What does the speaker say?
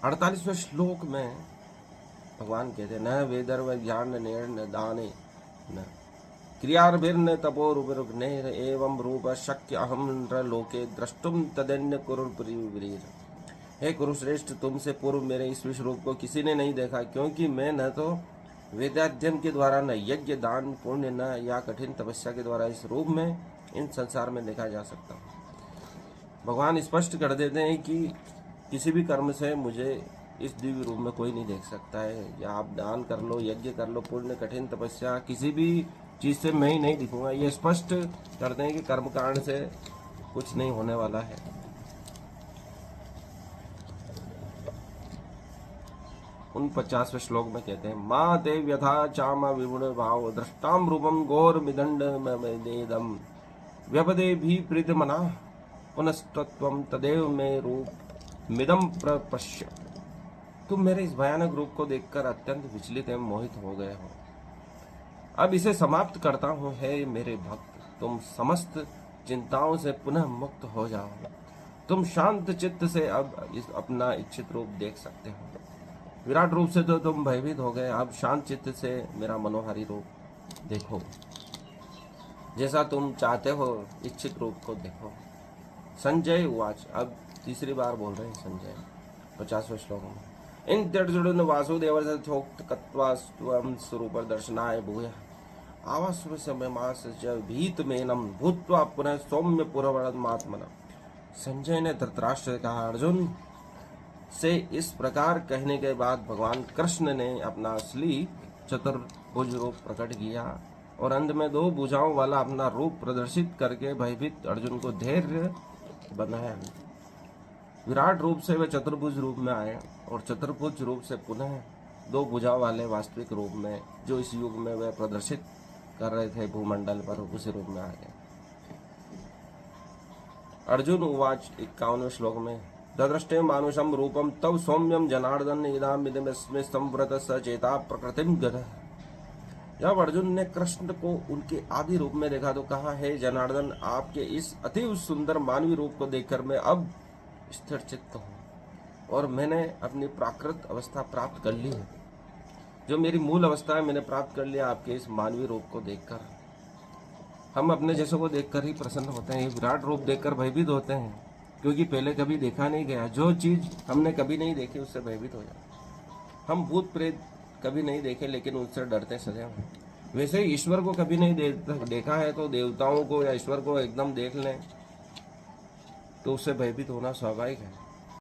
48वें श्लोक में भगवान कहते हैं, न वेदर्व ज्ञान न दाने न क्रियार्भिर्न तपोरुभिर्घ्नेर एवं रूप शक्य अहम लोके द्रष्टुम तदन्य कुरुप्रीवीर। हे कुरुश्रेष्ठ, तुमसे पूर्व मेरे इस विश्व रूप को किसी ने नहीं देखा, क्योंकि मैं न तो वेदाध्ययन के द्वारा, न यज्ञ दान पुण्य, न या कठिन तपस्या के द्वारा इस रूप में इन संसार में देखा जा सकता हूँ। भगवान स्पष्ट कर देते हैं कि किसी भी कर्म से मुझे इस दिव्य रूप में कोई नहीं देख सकता है। या आप दान कर लो, यज्ञ कर लो, पुण्य, कठिन तपस्या, किसी भी चीज से मैं ही नहीं दिखूंगा। ये स्पष्ट करते हैं कि कर्म कारण से कुछ नहीं होने वाला है। उन 50वें श्लोक में कहते हैं, माँ ते व्यथा चाम विगुण भाव दृष्टाम रूपम गौर मिदंड मेदम व्यपदे भी प्रीत मना पुनस्तत्वम तदेव में रूप मिदम प्रपश्य। तुम मेरे इस भयानक रूप को देखकर अत्यंत विचलित एवं मोहित हो गए हो। अब इसे समाप्त करता हूँ। हे मेरे भक्त, तुम समस्त चिंताओं से पुनः मुक्त हो जाओ। तुम शांत चित्त से अब इस अपना इच्छित रूप देख सकते हो। विराट रूप से तो तुम भयभीत हो गए, अब शांत चित्त से मेरा मनोहारी रूप देखो। जैसा तुम चाहते हो इच्छित रूप को देखो। संजय उवाच, अब तीसरी बार बोल रहे हैं संजय 50वें श्लोक में। इन त्यर्जुन वासुदेव कत्वास्त्वं स्वरूप दर्शनाय भूय आवास्वसमयमास च भीतमेनं भूत्वा पुनः सौम्य पुरवरमात्मना। संजय ने धृतराष्ट्र से कहा, अर्जुन से इस प्रकार कहने के बाद भगवान कृष्ण ने अपना असली चतुर्भुज रूप प्रकट किया और अंत में 2 भुजाओं वाला अपना रूप प्रदर्शित करके भयभीत अर्जुन को धैर्य बनाया। विराट रूप से वे चतुर्भुज रूप में आए और चतुर्भुज रूप से पुनः 2 भुजाओं वाले वास्तविक रूप में, जो इस युग में वे प्रदर्शित कर रहे थे भूमंडल पर, उसी रूप में आ गए। अर्जुन उवाच 51वें श्लोक में, ददृष्टे मानुषम रूपम तव सौम्यम जनार्दन इदामिदमस्मे संव्रत सचेता प्रकृतिम गतः। जब अर्जुन ने कृष्ण को उनके आदि रूप में देखा तो कहा, हे जनार्दन, आपके इस अति सुंदर मानवीय रूप को देखकर मैं अब स्थिर चित्त हूँ और मैंने अपनी प्राकृत अवस्था प्राप्त कर ली है। जो मेरी मूल अवस्था है मैंने प्राप्त कर लिया आपके इस मानवीय रूप को देखकर। हम अपने जैसों को देखकर ही प्रसन्न होते हैं, विराट रूप देखकर भयभीत होते हैं, क्योंकि पहले कभी देखा नहीं गया। जो चीज हमने कभी नहीं देखी उससे भयभीत हो जाते। हम भूत प्रेत कभी नहीं देखे लेकिन उनसे डरते सदैव हैं। वैसे ही ईश्वर को कभी नहीं देखा है तो देवताओं को या ईश्वर को एकदम देख लें तो उससे भयभीत होना स्वाभाविक है।